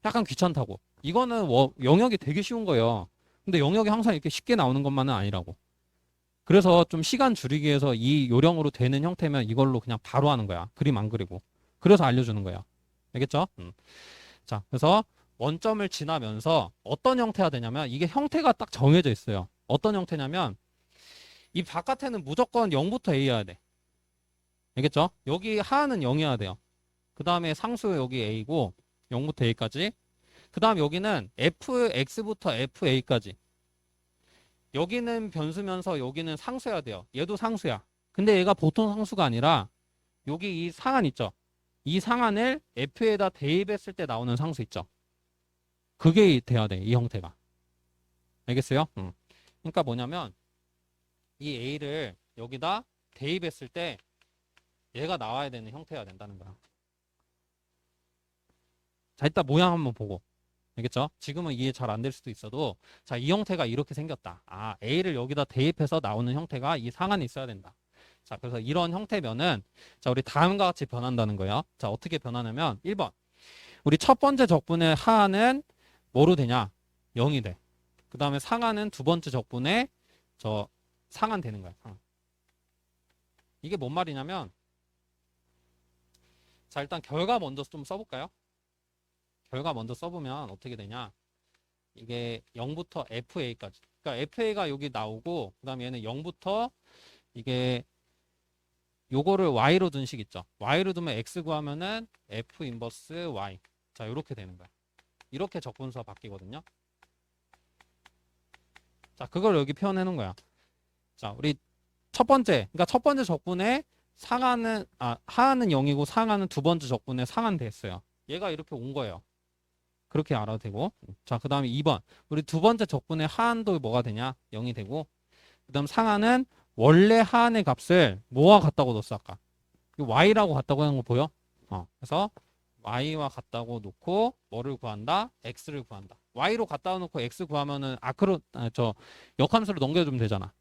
약간 귀찮다고. 이거는 영역이 되게 쉬운 거예요. 근데 영역이 항상 이렇게 쉽게 나오는 것만은 아니라고. 그래서 좀 시간 줄이기 위해서 이 요령으로 되는 형태면 이걸로 그냥 바로 하는 거야. 그림 안 그리고. 그래서 알려주는 거야. 알겠죠? 자, 그래서 원점을 지나면서 어떤 형태가 되냐면 이게 형태가 딱 정해져 있어요. 어떤 형태냐면 이 바깥에는 무조건 0부터 A여야 돼. 알겠죠? 여기 하나는 0이어야 돼요. 그 다음에 상수 여기 A고 0부터 A까지. 그 다음 여기는 Fx부터 FA까지. 여기는 변수면서 여기는 상수여야 돼요. 얘도 상수야. 근데 얘가 보통 상수가 아니라 여기 이 상한 있죠? 이 상한을 F에다 대입했을 때 나오는 상수 있죠? 그게 돼야 돼. 이 형태가. 알겠어요? 그러니까 뭐냐면 이 A를 여기다 대입했을 때 얘가 나와야 되는 형태가 된다는 거야. 자, 이따 모양 한번 보고. 알겠죠? 지금은 이해 잘 안 될 수도 있어도 자, 이 형태가 이렇게 생겼다. A를 여기다 대입해서 나오는 형태가 이 상한에 있어야 된다. 자, 그래서 이런 형태면은 자, 우리 다음과 같이 변한다는 거예요. 자, 어떻게 변하냐면 1번. 우리 첫 번째 적분의 하한은 뭐로 되냐? 0이 돼. 그 다음에 상한은 두 번째 적분의 상한 되는 거야. 이게 뭔 말이냐면 자, 일단 결과 먼저 좀 써볼까요? 결과 먼저 써보면 어떻게 되냐? 이게 0부터 FA까지. 그러니까 FA가 여기 나오고, 그 다음에 얘는 0부터 이게 요거를 Y로 둔 식 있죠. Y로 두면 X 구하면은 F 인버스 Y. 자, 이렇게 되는 거야. 이렇게 적분수가 바뀌거든요. 자, 그걸 여기 표현해 놓은 거야. 자, 우리 첫 번째, 그러니까 첫 번째 적분의 하한은 0이고 상한은 두 번째 적분의 상한 됐어요. 얘가 이렇게 온 거예요. 그렇게 알아도 되고. 자, 그 다음에 2번. 우리 두 번째 적분의 하한도 뭐가 되냐? 0이 되고. 그 다음 상한은 원래 하한의 값을 뭐와 같다고 넣었어, 아까? y라고 같다고 하는 거 보여? 그래서 y와 같다고 놓고 뭐를 구한다? x를 구한다. y로 갖다 놓고 x 구하면은 역함수로 넘겨주면 되잖아.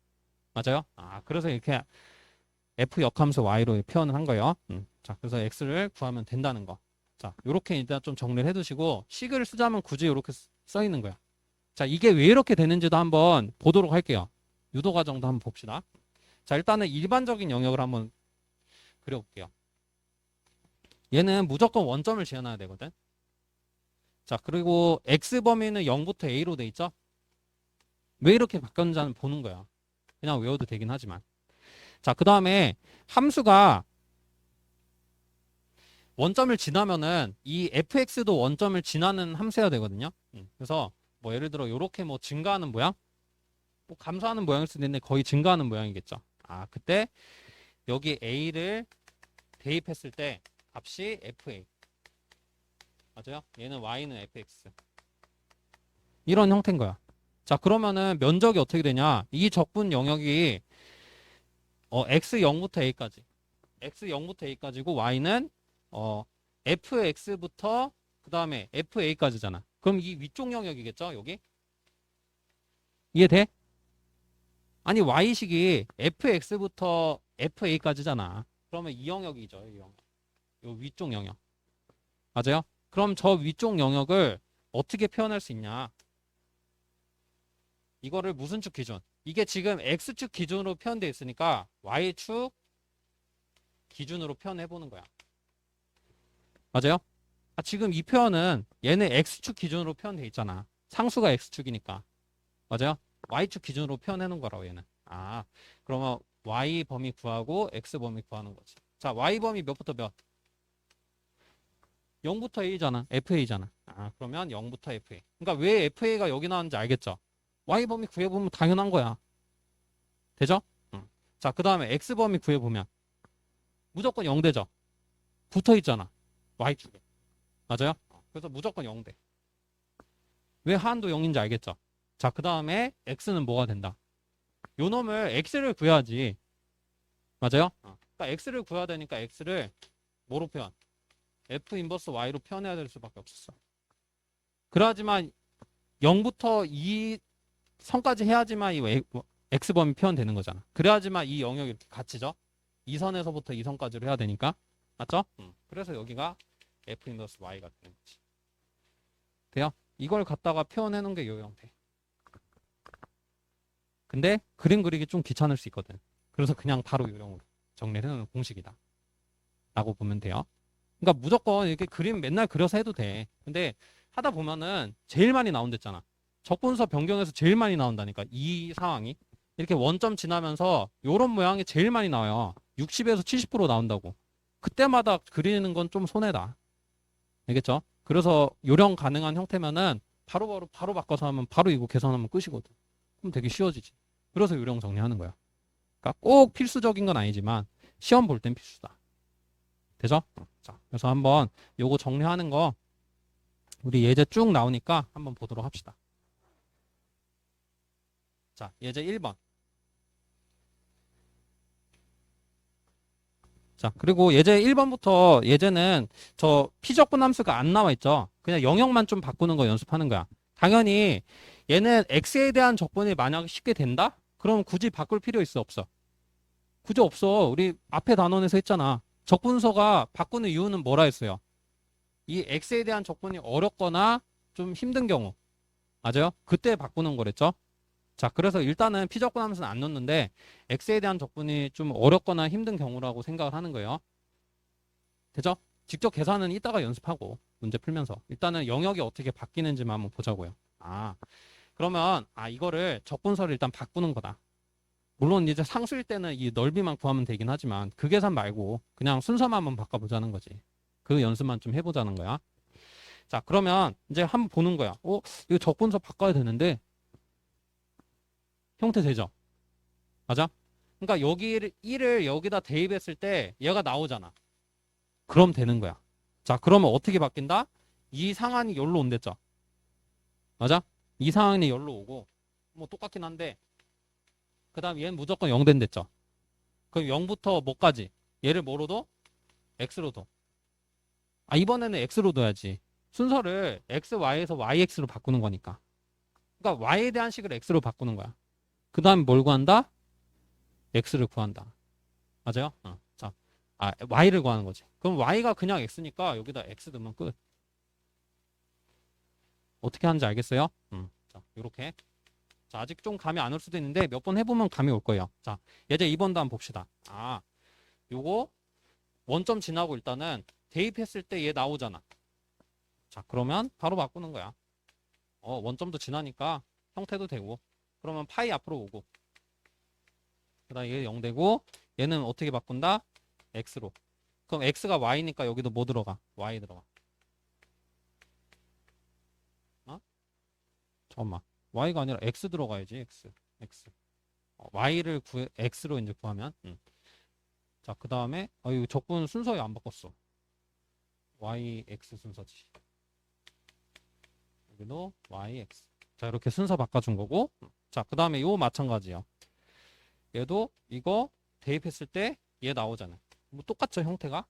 맞아요? 그래서 이렇게 f 역함수 y로 표현을 한 거예요. 자, 그래서 x를 구하면 된다는 거. 자, 요렇게 일단 좀 정리를 해두시고 식을 쓰자면 굳이 이렇게 써 있는 거야. 자, 이게 왜 이렇게 되는지도 한번 보도록 할게요. 유도 과정도 한번 봅시다. 자, 일단은 일반적인 영역을 한번 그려볼게요. 얘는 무조건 원점을 지어놔야 되거든. 자, 그리고 x 범위는 0부터 a로 돼 있죠. 왜 이렇게 바뀌었는지 보는 거야. 그냥 외워도 되긴 하지만. 자, 그 다음에 함수가 원점을 지나면은 이 fx도 원점을 지나는 함수여야 되거든요. 그래서 뭐 예를 들어 이렇게 뭐 증가하는 모양, 뭐 감소하는 모양일 수도 있는데 거의 증가하는 모양이겠죠. 그때 여기 a를 대입했을 때 값이 fa. 맞아요? 얘는 y는 fx. 이런 형태인 거야. 자, 그러면은 면적이 어떻게 되냐? 이 적분 영역이 x0부터 a까지. x0부터 a까지고 y는 fx부터 그 다음에 fa까지잖아. 그럼 이 위쪽 영역이겠죠? 여기? 이해돼? 아니 y식이 fx부터 fa까지잖아. 그러면 이 영역이죠. 이 영역. 요 위쪽 영역. 맞아요? 그럼 저 위쪽 영역을 어떻게 표현할 수 있냐? 이거를 무슨 축 기준? 이게 지금 x축 기준으로 표현되어 있으니까 y축 기준으로 표현해 보는 거야. 맞아요? 지금 이 표현은 얘는 x축 기준으로 표현되어 있잖아. 상수가 x축이니까. 맞아요? y축 기준으로 표현해 놓은 거라고 얘는. 그러면 y 범위 구하고 x 범위 구하는 거지. 자, y 범위 몇부터 몇? 0부터 a잖아. fa잖아. 그러면 0부터 fa. 그러니까 왜 fa가 여기 나왔는지 알겠죠? y 범위 구해보면 당연한 거야. 되죠? 응. 자, 그 다음에 x 범위 구해보면 무조건 0되죠? 붙어 있잖아. y축에. 맞아요? 그래서 무조건 0돼. 왜 하한도 0인지 알겠죠? 자, 그 다음에 x는 뭐가 된다? 요 놈을 x를 구해야지. 맞아요? 그러니까 x를 구해야 되니까 x를 뭐로 표현? f 인버스 y로 표현해야 될 수밖에 없었어. 그래야지만 0부터 2 선까지 해야지만 이 x범위 표현되는 거잖아. 그래야지만 이 영역이 이렇게 갇히죠. 2선에서부터 2선까지로 해야 되니까. 맞죠? 그래서 여기가 f 인버스 y가 되는 거지. 돼요? 이걸 갖다가 표현해 놓은 게 요 형태. 근데 그림 그리기 좀 귀찮을 수 있거든. 그래서 그냥 바로 요령으로 정리를 해놓은 공식이다. 라고 보면 돼요. 그러니까 무조건 이렇게 그림 맨날 그려서 해도 돼. 근데 하다 보면은 제일 많이 나온댔잖아. 적분서 변경에서 제일 많이 나온다니까. 이 상황이. 이렇게 원점 지나면서 요런 모양이 제일 많이 나와요. 60에서 70% 나온다고. 그때마다 그리는 건 좀 손해다. 알겠죠? 그래서 요령 가능한 형태면은 바로 바꿔서 하면 바로 이거 계산하면 끝이거든. 그럼 되게 쉬워지지. 그래서 요령 정리하는 거야. 그러니까 꼭 필수적인 건 아니지만 시험 볼 땐 필수다. 되죠? 자, 그래서 한번 요거 정리하는 거 우리 예제 쭉 나오니까 한번 보도록 합시다. 자, 예제 1번. 자, 그리고 예제 1번부터 예제는 저 피적분 함수가 안 나와 있죠. 그냥 영역만 좀 바꾸는 거 연습하는 거야. 당연히 얘는 x에 대한 적분이 만약 쉽게 된다? 그럼 굳이 바꿀 필요 있어, 없어? 굳이 없어. 우리 앞에 단원에서 했잖아. 적분서가 바꾸는 이유는 뭐라 했어요? 이 x에 대한 적분이 어렵거나 좀 힘든 경우. 맞아요? 그때 바꾸는 거랬죠? 자, 그래서 일단은 피적분 함수는 안 넣는데 x에 대한 적분이 좀 어렵거나 힘든 경우라고 생각을 하는 거예요. 되죠? 직접 계산은 이따가 연습하고 문제 풀면서 일단은 영역이 어떻게 바뀌는지만 한번 보자고요. 그러면 이거를 적분서를 일단 바꾸는 거다. 물론 이제 상수일 때는 이 넓이만 구하면 되긴 하지만 그 계산 말고 그냥 순서만 한번 바꿔보자는 거지. 그 연습만 좀 해보자는 거야. 자, 그러면 이제 한번 보는 거야. 이거 적분서 바꿔야 되는데 형태 되죠? 맞아? 그러니까 여기를 1을 여기다 대입했을 때 얘가 나오잖아. 그럼 되는 거야. 자, 그러면 어떻게 바뀐다? 이 상한이 여기로 온댔죠. 맞아? 이 상한이 여기로 오고 뭐 똑같긴 한데 그 다음 얘는 무조건 0 된댔죠. 그럼 0부터 뭐까지? 얘를 뭐로 둬? x로 둬. 이번에는 x로 둬야지. 순서를 x, y에서 yx로 바꾸는 거니까. 그러니까 y에 대한 식을 x로 바꾸는 거야. 그 다음에 뭘 구한다? x를 구한다. 맞아요? 자, y를 구하는 거지. 그럼 y가 그냥 x니까 여기다 x 넣으면 끝. 어떻게 하는지 알겠어요? 자, 요렇게. 자, 아직 좀 감이 안 올 수도 있는데 몇 번 해보면 감이 올 거예요. 자, 예제 2번도 한번 봅시다. 요거 원점 지나고 일단은 대입했을 때 얘 나오잖아. 자, 그러면 바로 바꾸는 거야. 원점도 지나니까 형태도 되고. 그러면 파이 앞으로 오고. 그 다음에 얘 0 되고 얘는 어떻게 바꾼다? x로. 그럼 x가 y니까 여기도 뭐 들어가? y 들어가. 잠깐만. y가 아니라 x 들어가야지. x. y를 x로 이제 구하면. 자, 그 다음에 이거 적분 순서에 안 바꿨어. y, x 순서지. 여기도 yx. 자, 이렇게 순서 바꿔준 거고. 자, 그 다음에 요 마찬가지요. 얘도 이거 대입했을 때 얘 나오잖아요. 뭐 똑같죠, 형태가?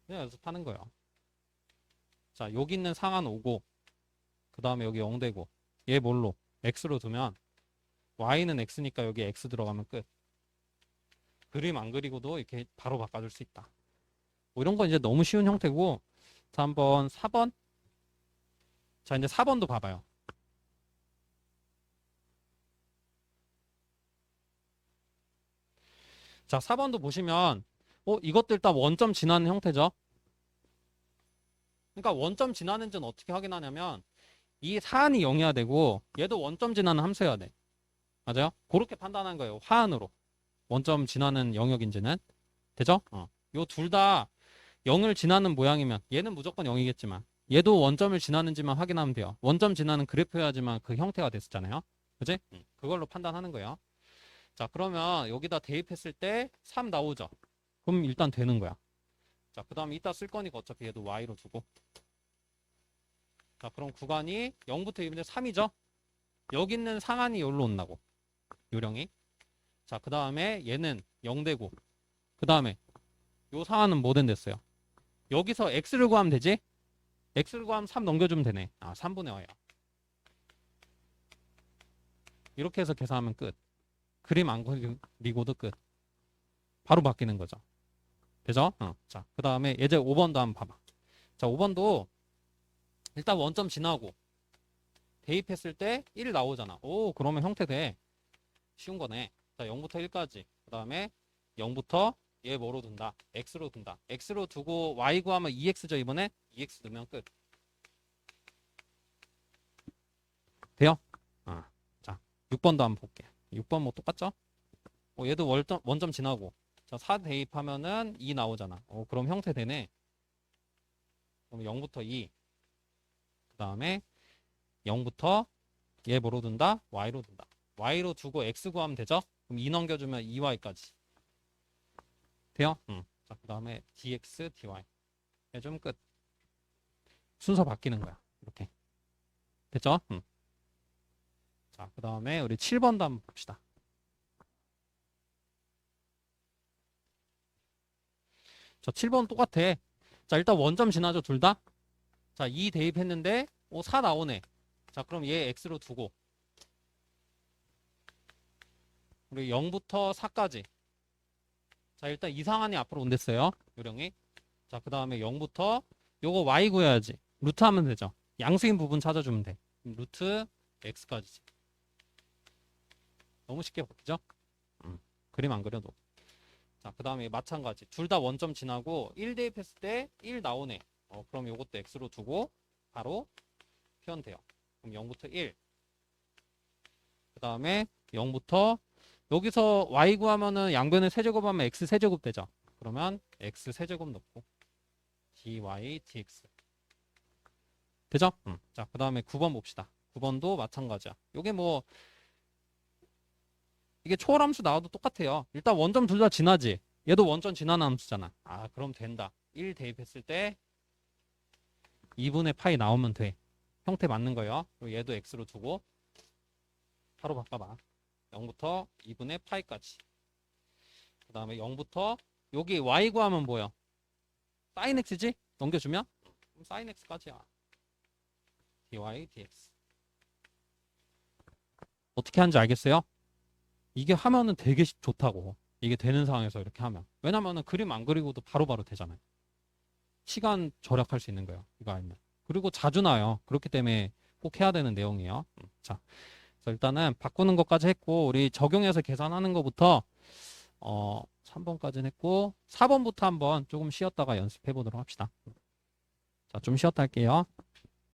그냥 연습하는 거예요. 자, 여기 있는 상한 5고, 그 다음에 여기 0 되고, 얘 뭘로? x로 두면, y는 x니까 여기 x 들어가면 끝. 그림 안 그리고도 이렇게 바로 바꿔줄 수 있다. 뭐 이런 건 이제 너무 쉬운 형태고, 자, 한번 4번. 자, 이제 4번도 봐봐요. 자, 4번도 보시면, 이것도 일단 원점 지나는 형태죠. 그러니까 원점 지나는지는 어떻게 확인하냐면, 이 사안이 0이어야 되고, 얘도 원점 지나는 함수여야 돼. 맞아요? 그렇게 판단한 거예요. 화안으로. 원점 지나는 영역인지는. 되죠? 요 둘 다 0을 지나는 모양이면, 얘는 무조건 0이겠지만, 얘도 원점을 지나는지만 확인하면 돼요. 원점 지나는 그래프여야지만 그 형태가 됐었잖아요. 그지? 그걸로 판단하는 거예요. 자, 그러면 여기다 대입했을 때 3 나오죠. 그럼 일단 되는 거야. 자, 그 다음에 이따 쓸 거니까 어차피 얘도 y로 두고. 자, 그럼 구간이 0부터 2분의 3이죠. 여기 있는 상한이 여기로 온다고. 요령이. 자, 그 다음에 얘는 0 되고. 그 다음에 요 상한은 뭐 된댔어요? 여기서 x를 구하면 되지? x를 구하면 3 넘겨주면 되네. 3분의 y야. 이렇게 해서 계산하면 끝. 그림 안 그리고도 끝. 바로 바뀌는 거죠. 되죠? 자, 그 다음에 예제 5번도 한번 봐봐. 자, 5번도 일단 원점 지나고 대입했을 때 1 나오잖아. 오, 그러면 형태 돼. 쉬운 거네. 자, 0부터 1까지. 그 다음에 0부터 얘 뭐로 둔다? x로 둔다. x로 두고 y 구하면 2x죠, 이번에? 2x 넣으면 끝. 돼요? 자, 6번도 한번 볼게. 6번 뭐 똑같죠? 얘도 원점 지나고. 자, 4 대입하면은 2 나오잖아. 그럼 형태 되네. 그럼 0부터 2. 그 다음에 0부터 얘 뭐로 둔다? y로 둔다. y로 두고 x 구하면 되죠? 그럼 2 넘겨주면 2y까지. 돼요? 자, 그 다음에 dx, dy. 해주면 끝. 순서 바뀌는 거야. 이렇게. 됐죠? 자, 그 다음에 우리 7번도 한번 봅시다. 자, 7번 똑같아. 자, 일단 원점 지나죠, 둘 다. 자, 2 대입했는데, 4 나오네. 자, 그럼 얘 x로 두고. 우리 0부터 4까지. 자, 일단 이상한이 앞으로 온댔어요. 요령이. 자, 그 다음에 0부터 요거 y 구해야지. 루트 하면 되죠. 양수인 부분 찾아주면 돼. 루트 x까지. 너무 쉽게 바뀌죠? 그림 안 그려도. 자, 그 다음에 마찬가지. 둘 다 원점 지나고 1 대입했을 때 1 나오네. 그럼 요것도 x로 두고 바로 표현돼요. 그럼 0부터 1. 그 다음에 0부터 여기서 y 구하면은 양변을 세제곱하면 x 세제곱 되죠. 그러면 x 세제곱 넣고 dy dx. 되죠? 자, 그 다음에 9번 봅시다. 9번도 마찬가지야. 요게 뭐 이게 초월함수 나와도 똑같아요. 일단 원점 둘 다 지나지. 얘도 원점 지나는 함수잖아. 그럼 된다. 1 대입했을 때 2분의 파이 나오면 돼. 형태 맞는 거예요. 그리고 얘도 x로 두고 바로 바꿔봐. 0부터 2분의 파이까지. 그 다음에 0부터 여기 y 구하면 뭐예요? sin x지? 넘겨주면 그럼 sin x까지야. dy dx. 어떻게 하는지 알겠어요? 이게 하면은 되게 좋다고. 이게 되는 상황에서 이렇게 하면. 왜냐면은 그림 안 그리고도 바로바로 되잖아요. 시간 절약할 수 있는 거예요. 이거 알면. 그리고 자주 나요. 그렇기 때문에 꼭 해야 되는 내용이에요. 자, 그래서 일단은 바꾸는 것까지 했고 우리 적용해서 계산하는 것부터 3번까지는 했고 4번부터 한번 조금 쉬었다가 연습해 보도록 합시다. 자, 좀 쉬었다 할게요.